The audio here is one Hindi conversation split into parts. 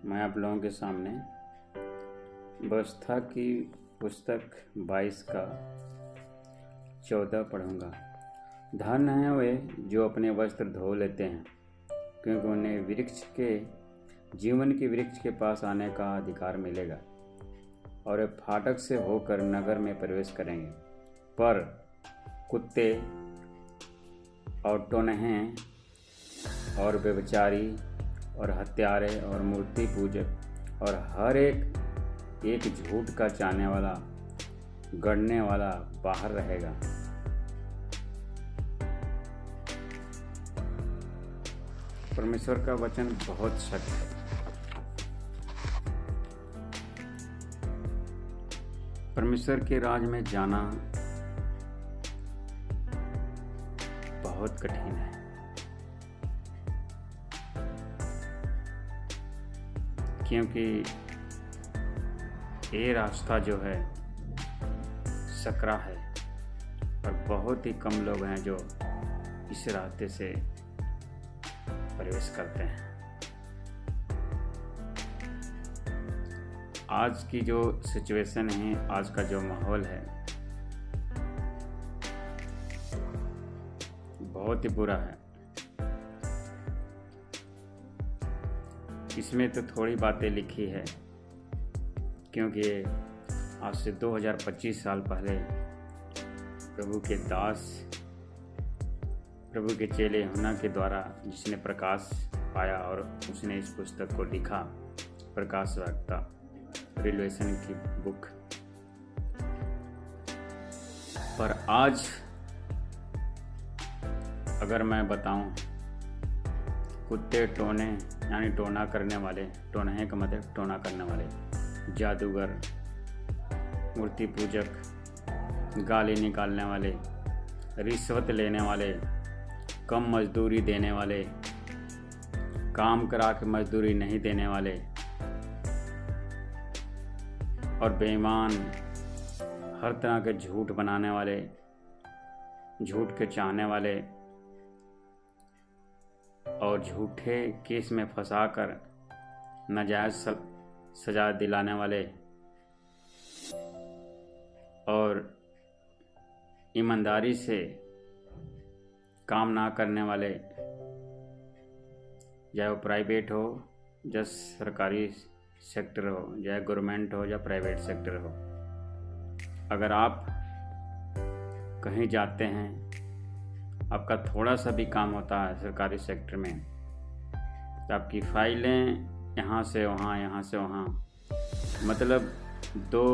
मैं आप लोगों के सामने व्यवस्था की पुस्तक 22 का 14 पढ़ूंगा। धन्य हैं वे जो अपने वस्त्र धो लेते हैं, क्योंकि उन्हें जीवन के वृक्ष के पास आने का अधिकार मिलेगा और वे फाटक से होकर नगर में प्रवेश करेंगे। पर कुत्ते और टोनहें और व्यभिचारी और हत्यारे और मूर्ति पूजक और हर एक झूठ का चाहने वाला गढ़ने वाला बाहर रहेगा। परमेश्वर का वचन बहुत सत्य है। परमेश्वर के राज में जाना बहुत कठिन है, क्योंकि ये रास्ता जो है सकरा है और बहुत ही कम लोग हैं जो इस रास्ते से प्रवेश करते हैं। आज की जो सिचुएशन है, आज का जो माहौल है, बहुत ही बुरा है। इसमें तो थोड़ी बातें लिखी है, क्योंकि आज से 2025 साल पहले प्रभु के दास, प्रभु के चेले यूहन्ना के द्वारा जिसने प्रकाश पाया और उसने इस पुस्तक को लिखा, प्रकाश वक्ता, रिलेशन की बुक। पर आज अगर मैं बताऊं, कुत्ते टोने यानी टोना करने वाले, टोनहे का मतलब टोना करने वाले, जादूगर, मूर्ति पूजक, गाली निकालने वाले, रिश्वत लेने वाले, कम मजदूरी देने वाले, काम करा के मजदूरी नहीं देने वाले और बेईमान, हर तरह के झूठ बनाने वाले, झूठ के चाहने वाले और झूठे केस में फंसाकर नाजायज सजा दिलाने वाले और ईमानदारी से काम ना करने वाले, चाहे वो प्राइवेट हो या सरकारी सेक्टर हो, चाहे गवर्नमेंट हो या प्राइवेट सेक्टर हो। अगर आप कहीं जाते हैं, आपका थोड़ा सा भी काम होता है सरकारी सेक्टर में, तो आपकी फाइलें यहाँ से वहाँ, यहाँ से वहाँ, मतलब 2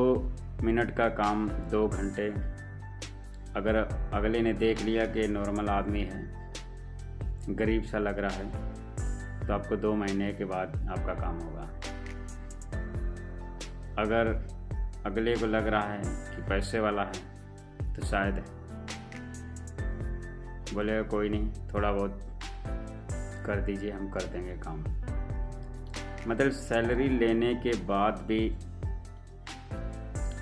मिनट का काम 2 घंटे। अगर अगले ने देख लिया कि नॉर्मल आदमी है, गरीब सा लग रहा है, तो आपको 2 महीने के बाद आपका काम होगा। अगर अगले को लग रहा है कि पैसे वाला है, तो शायद बोले कोई नहीं, थोड़ा बहुत कर दीजिए, हम कर देंगे काम। मतलब सैलरी लेने के बाद भी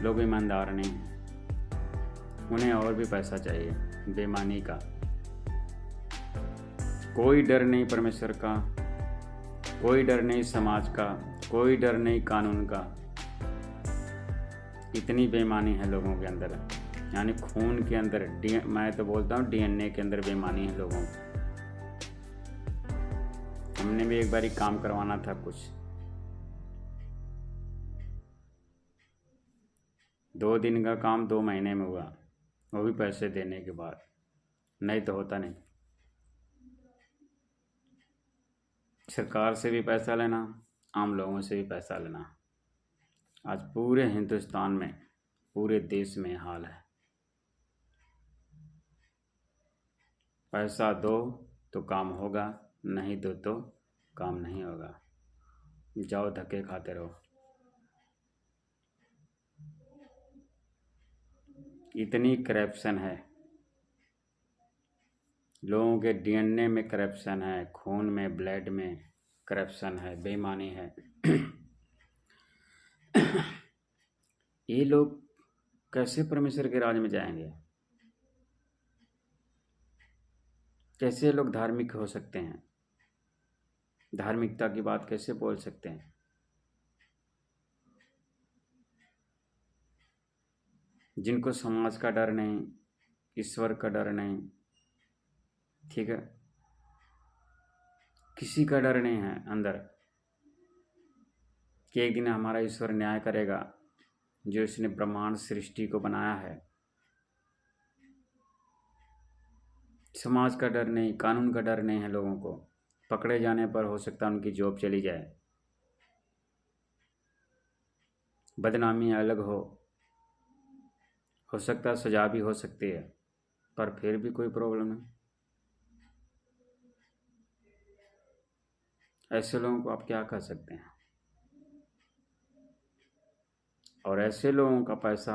लोग ईमानदार नहीं हैं, उन्हें और भी पैसा चाहिए, बेईमानी का। कोई डर नहीं परमेश्वर का, कोई डर नहीं समाज का, कोई डर नहीं कानून का। इतनी बेईमानी है लोगों के अंदर, यानी खून के अंदर, मैं तो बोलता हूँ डीएनए के अंदर बेईमानी है लोगों को। हमने भी एक बार काम करवाना था कुछ, 2 दिन का काम 2 महीने में हुआ, वो भी पैसे देने के बाद। नहीं तो होता नहीं। सरकार से भी पैसा लेना, आम लोगों से भी पैसा लेना, आज पूरे हिंदुस्तान में, पूरे देश में हाल है। पैसा दो तो काम होगा, नहीं दो तो काम नहीं होगा। जाओ धक्के खाते रहो। इतनी करप्शन है, लोगों के डीएनए में करप्शन है, खून में, ब्लड में करप्शन है, बेईमानी है। ये लोग कैसे परमेश्वर के राज में जाएंगे? कैसे लोग धार्मिक हो सकते हैं? धार्मिकता की बात कैसे बोल सकते हैं? जिनको समाज का डर नहीं, ईश्वर का डर नहीं, ठीक है, किसी का डर नहीं है अंदर कि एक दिन हमारा ईश्वर न्याय करेगा, जो इसने ब्रह्मांड सृष्टि को बनाया है। समाज का डर नहीं, कानून का डर नहीं है लोगों को। पकड़े जाने पर हो सकता है उनकी जॉब चली जाए, बदनामी अलग हो सकता है सजा भी हो सकती है, पर फिर भी कोई प्रॉब्लम नहीं। ऐसे लोगों को आप क्या कर सकते हैं? और ऐसे लोगों का पैसा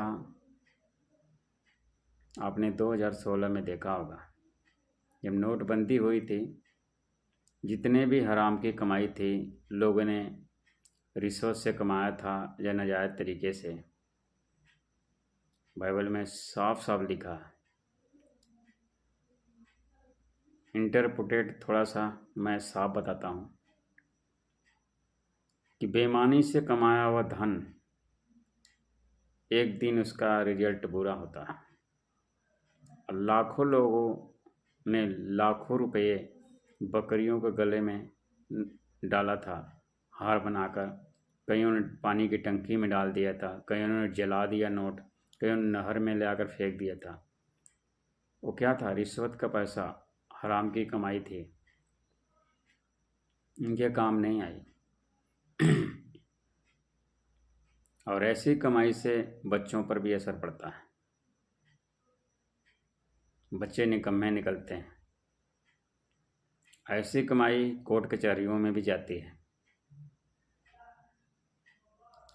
आपने 2016 में देखा होगा, जब नोटबंदी हुई थी, जितने भी हराम की कमाई थी लोगों ने रिश्वत से कमाया था या नाजायज़ तरीके से, बाइबल में साफ साफ लिखा है। इंटरप्रेटेड थोड़ा सा मैं साफ बताता हूँ कि बेईमानी से कमाया हुआ धन एक दिन उसका रिजल्ट बुरा होता है। लाखों लोगों ने लाखों रुपए बकरियों के गले में डाला था, हार बनाकर। कईयों ने पानी की टंकी में डाल दिया था, कईयों ने जला दिया नोट, कईयों ने नहर में ले आकर फेंक दिया था। वो क्या था? रिश्वत का पैसा, हराम की कमाई थी, इनके काम नहीं आई। और ऐसी कमाई से बच्चों पर भी असर पड़ता है, बच्चे निकम्मे निकलते हैं। ऐसी कमाई कोर्ट कचहरियों में भी जाती है।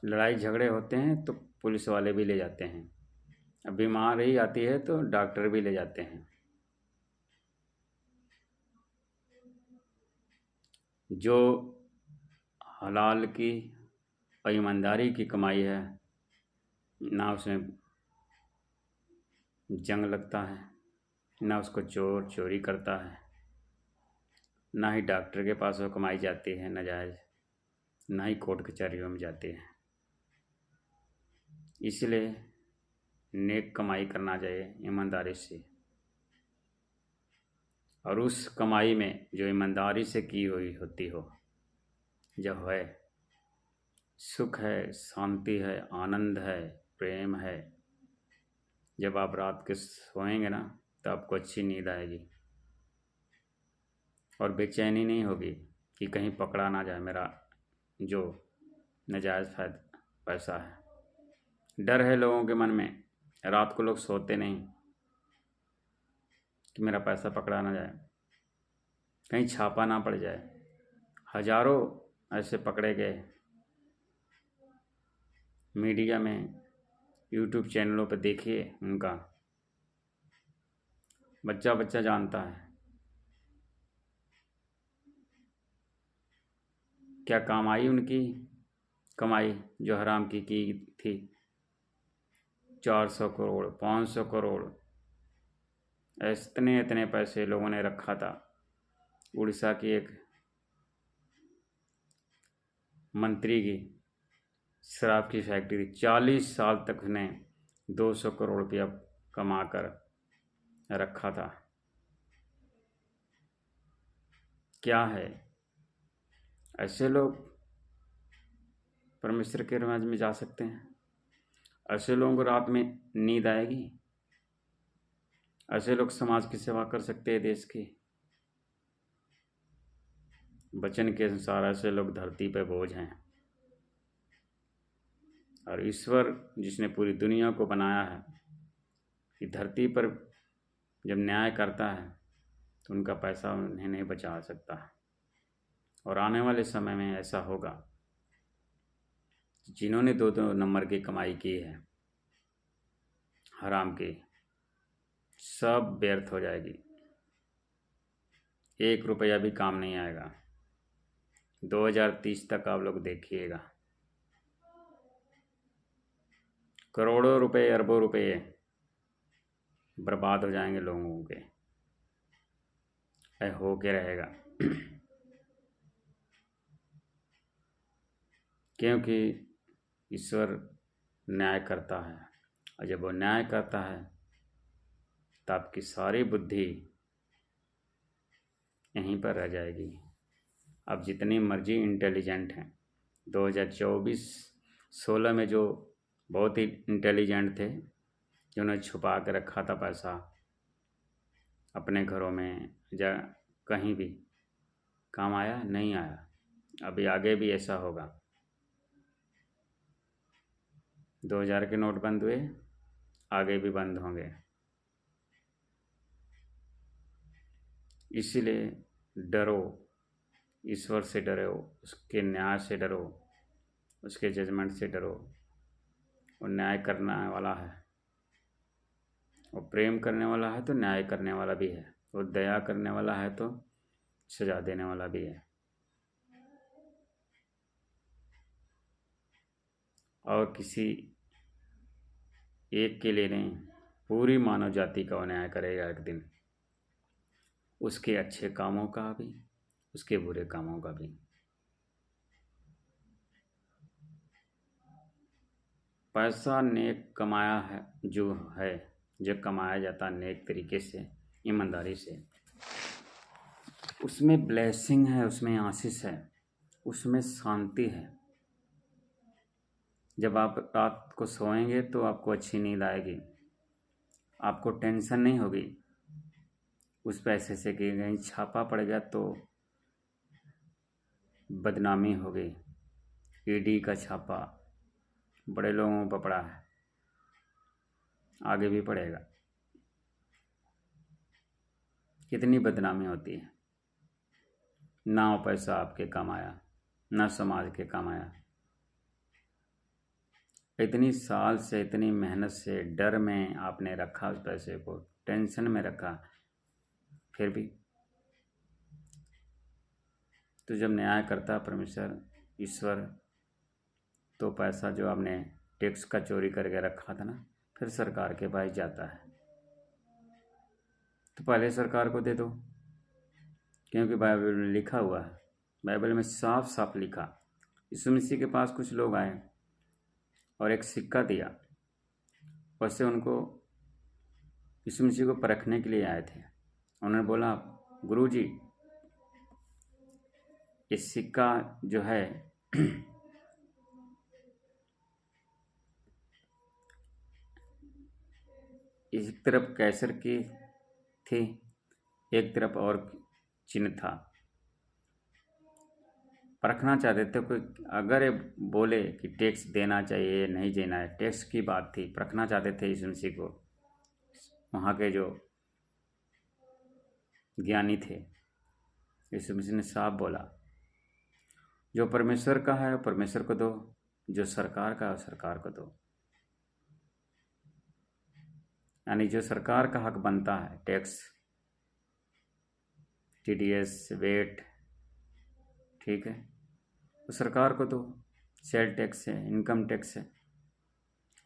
लड़ाई झगड़े होते हैं तो पुलिस वाले भी ले जाते हैं, अब बीमारी आती है तो डॉक्टर भी ले जाते हैं। जो हलाल की और ईमानदारी की कमाई है, ना उसमें जंग लगता है, ना उसको चोर चोरी करता है, ना ही डॉक्टर के पास वो कमाई जाती है नाजायज़, ना ही कोर्ट कचहरियों में जाती है। इसलिए नेक कमाई करना चाहिए ईमानदारी से, और उस कमाई में जो ईमानदारी से की हुई होती हो, जब है सुख है, शांति है, आनंद है, प्रेम है। जब आप रात के सोएंगे ना तो आपको अच्छी नींद आएगी और बेचैनी नहीं होगी कि कहीं पकड़ा ना जाए मेरा जो नाजायज़ पैसा है। डर है लोगों के मन में, रात को लोग सोते नहीं कि मेरा पैसा पकड़ा ना जाए, कहीं छापा ना पड़ जाए। हजारों ऐसे पकड़े गए, मीडिया में, यूट्यूब चैनलों पर देखिए, उनका बच्चा बच्चा जानता है क्या काम आई उनकी कमाई जो हराम की थी। 400 करोड़, 500 करोड़, इतने इतने पैसे लोगों ने रखा था। उड़ीसा की एक मंत्री की शराब की फैक्ट्री थी, 40 साल तक उसने 200 करोड़ रुपया कमा कर रखा था। क्या है? ऐसे लोग परमेश्वर के राज में जा सकते हैं? ऐसे लोगों को रात में नींद आएगी? ऐसे लोग समाज की सेवा कर सकते हैं, देश की? वचन के अनुसार ऐसे लोग धरती पर बोझ हैं, और ईश्वर जिसने पूरी दुनिया को बनाया है, कि धरती पर जब न्याय करता है तो उनका पैसा उन्हें नहीं बचा सकता। और आने वाले समय में ऐसा होगा, जिन्होंने 2-2 नंबर की कमाई की है हराम की, सब व्यर्थ हो जाएगी, 1 रुपया भी काम नहीं आएगा। 2030 तक आप लोग देखिएगा, करोड़ों रुपए, अरबों रुपए बर्बाद हो जाएंगे लोगों के। हो के रहेगा क्योंकि ईश्वर न्याय करता है, और जब वो न्याय करता है तो आपकी सारी बुद्धि यहीं पर रह जाएगी। आप जितनी मर्जी इंटेलिजेंट हैं, 2024-16 में जो बहुत ही इंटेलिजेंट थे, जिन्होंने छुपा के रखा था पैसा अपने घरों में या कहीं भी, काम आया नहीं आया। अभी आगे भी ऐसा होगा। 2000 के नोट बंद हुए, आगे भी बंद होंगे। इसीलिए डरो, ईश्वर से डरो, उसके न्याय से डरो, उसके जजमेंट से डरो। वो न्याय करने वाला है, वो प्रेम करने वाला है तो न्याय करने वाला भी है, वो दया करने वाला है तो सजा देने वाला भी है। और किसी एक के लिए नहीं, पूरी मानव जाति का वो न्याय करेगा एक दिन, उसके अच्छे कामों का भी, उसके बुरे कामों का भी। पैसा नेक कमाया है जो कमाया जाता है नेक तरीके से, ईमानदारी से, उसमें ब्लेसिंग है, उसमें आशीष है, उसमें शांति है। जब आप रात को सोएंगे तो आपको अच्छी नींद आएगी, आपको टेंशन नहीं होगी उस पैसे से कि कहीं छापा पड़ गया तो बदनामी होगी। ईडी का छापा बड़े लोगों पर पड़ा है, आगे भी पड़ेगा। कितनी बदनामी होती है, ना वो पैसा आपके काम आया, ना समाज के काम आया। इतनी साल से, इतनी मेहनत से, डर में आपने रखा उस पैसे को, टेंशन में रखा, फिर भी तो जब न्याय करता परमेश्वर, ईश्वर, तो पैसा जो आपने टैक्स का चोरी करके रखा था ना, फिर सरकार के पास जाता है। तो पहले सरकार को दे दो, क्योंकि बाइबल में लिखा हुआ है, बाइबल में साफ साफ लिखा। यीशु मसीह के पास कुछ लोग आए और एक सिक्का दिया, वैसे उनको यीशु मसीह को परखने के लिए आए थे। उन्होंने बोला, गुरुजी, ये सिक्का जो है एक तरफ कैसर की थी, एक तरफ और चिन्ह था। परखना चाहते थे कोई, अगर ये बोले कि टैक्स देना चाहिए नहीं देना है, टैक्स की बात थी, परखना चाहते थे यीशु मसीह को। वहाँ के जो ज्ञानी थे, यीशु मसीह ने साफ बोला, जो परमेश्वर का है परमेश्वर को दो, जो सरकार का है सरकार को दो। यानी जो सरकार का हक बनता है, टैक्स, टीडीएस, वेट, ठीक है, तो सरकार को दो। सेल टैक्स है, इनकम टैक्स है,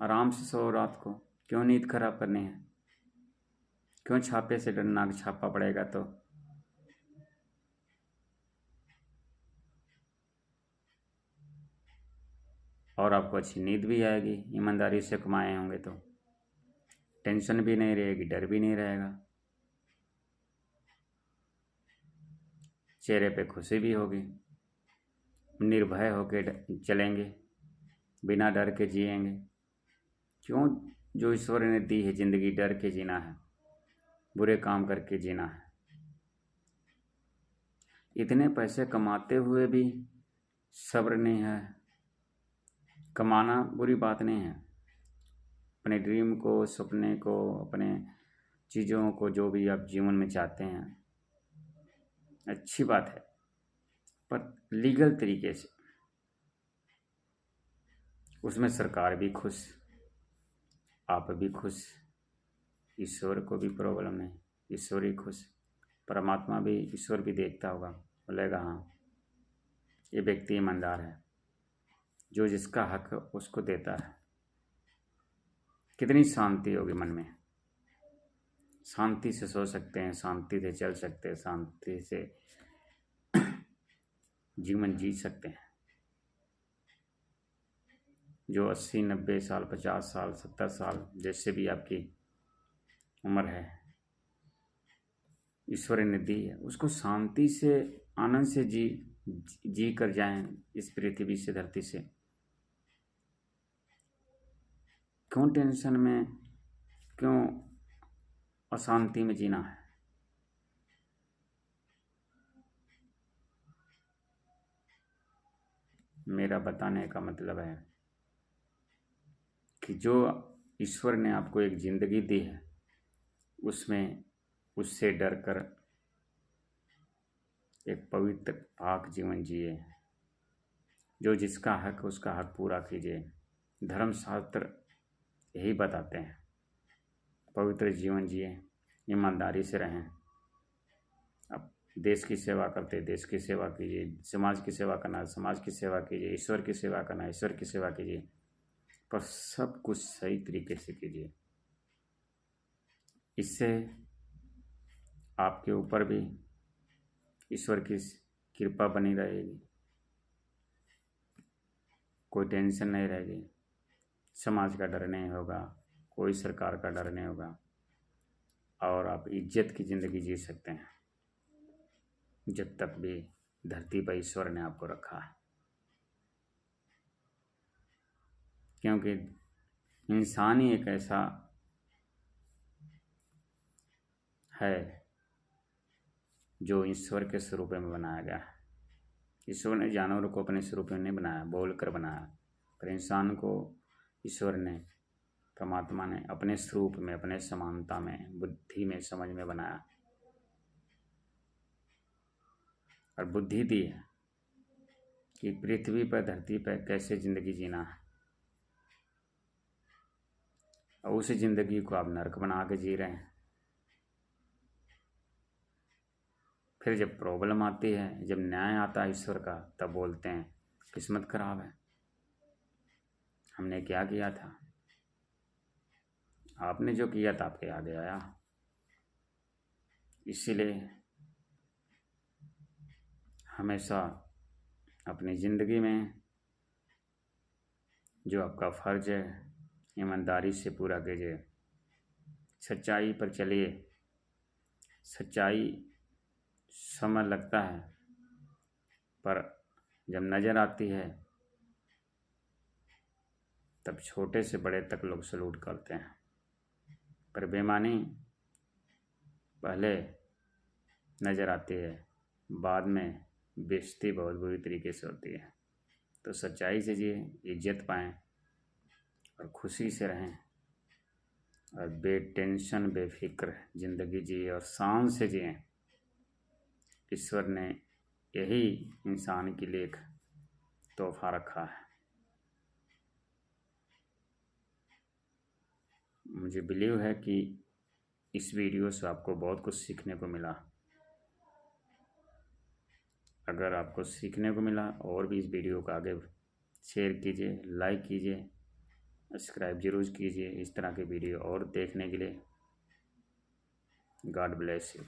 आराम से सो रात को, क्यों नींद खराब करनी है, क्यों छापे से डरना कि छापा पड़ेगा तो। और आपको अच्छी नींद भी आएगी, ईमानदारी से कमाए होंगे तो टेंशन भी नहीं रहेगी, डर भी नहीं रहेगा, चेहरे पे खुशी भी होगी, निर्भय होकर चलेंगे, बिना डर के जिएंगे। क्यों? जो ईश्वर ने दी है ज़िंदगी, डर के जीना है, बुरे काम करके जीना है। इतने पैसे कमाते हुए भी सब्र नहीं है। कमाना बुरी बात नहीं है, अपने ड्रीम को, सपने को, अपने चीज़ों को, जो भी आप जीवन में चाहते हैं, अच्छी बात है, पर लीगल तरीके से। उसमें सरकार भी खुश, आप भी खुश, ईश्वर को भी प्रॉब्लम नहीं, ईश्वर ही खुश, परमात्मा भी, ईश्वर भी देखता होगा, बोलेगा हाँ ये व्यक्ति ईमानदार है, जो जिसका हक है उसको देता है। कितनी शांति होगी मन में, शांति से सो सकते हैं, शांति से चल सकते हैं, शांति से जीवन जी सकते हैं। जो 80, 90 साल, 50 साल, 70 साल जैसे भी आपकी उम्र है ईश्वर ने दी है, उसको शांति से, आनंद से जी कर जाएं इस पृथ्वी से, धरती से। क्यों टेंशन में, क्यों अशांति में जीना है? मेरा बताने का मतलब है कि जो ईश्वर ने आपको एक ज़िंदगी दी है, उसमें उससे डर कर एक पवित्र पाक जीवन जिए। जो जिसका हक उसका हक पूरा कीजिए। धर्मशास्त्र यही बताते हैं, पवित्र जीवन जिए, ईमानदारी से रहें। अब देश की सेवा करते देश की सेवा कीजिए, समाज की सेवा करना है समाज की सेवा कीजिए, ईश्वर की सेवा करना है ईश्वर की सेवा कीजिए, पर सब कुछ सही तरीके से कीजिए। इससे आपके ऊपर भी ईश्वर की कृपा बनी रहेगी, कोई टेंशन नहीं रहेगी, समाज का डर नहीं होगा, कोई सरकार का डर नहीं होगा, और आप इज्जत की ज़िंदगी जी सकते हैं जब तक भी धरती पर ईश्वर ने आपको रखा है। क्योंकि इंसान ही एक ऐसा है जो ईश्वर के स्वरूप में बनाया गया है। ईश्वर ने जानवरों को अपने स्वरूप में नहीं बनाया, बोल कर बनाया, पर इंसान को ईश्वर ने, परमात्मा ने अपने स्वरूप में, अपने समानता में, बुद्धि में, समझ में बनाया और बुद्धि दी है कि पृथ्वी पर, धरती पर कैसे ज़िंदगी जीना है। और उस ज़िंदगी को आप नरक बना के जी रहे हैं। फिर जब प्रॉब्लम आती है, जब न्याय आता है ईश्वर का, तब बोलते हैं किस्मत खराब है, हमने क्या किया था। आपने जो किया था आपके आगे आया। इसीलिए हमेशा अपनी ज़िंदगी में जो आपका फ़र्ज़ है ईमानदारी से पूरा कीजिए, सच्चाई पर चलिए। सच्चाई समय लगता है, पर जब नज़र आती है तब छोटे से बड़े तक लोग सलूट करते हैं। पर बेईमानी पहले नज़र आती है, बाद में बेइज्जती बहुत बुरी तरीके से होती है। तो सच्चाई से जिए, इज्जत पाएँ और खुशी से रहें और बेटेंशन बेफिक्र ज़िंदगी जिए और शान से जिए। ईश्वर ने यही इंसान के लिए एक तोहफा रखा है। मुझे बिलीव है कि इस वीडियो से आपको बहुत कुछ सीखने को मिला। अगर आपको सीखने को मिला, और भी इस वीडियो को आगे शेयर कीजिए, लाइक कीजिए, सब्सक्राइब जरूर कीजिए इस तरह के वीडियो और देखने के लिए। God bless you.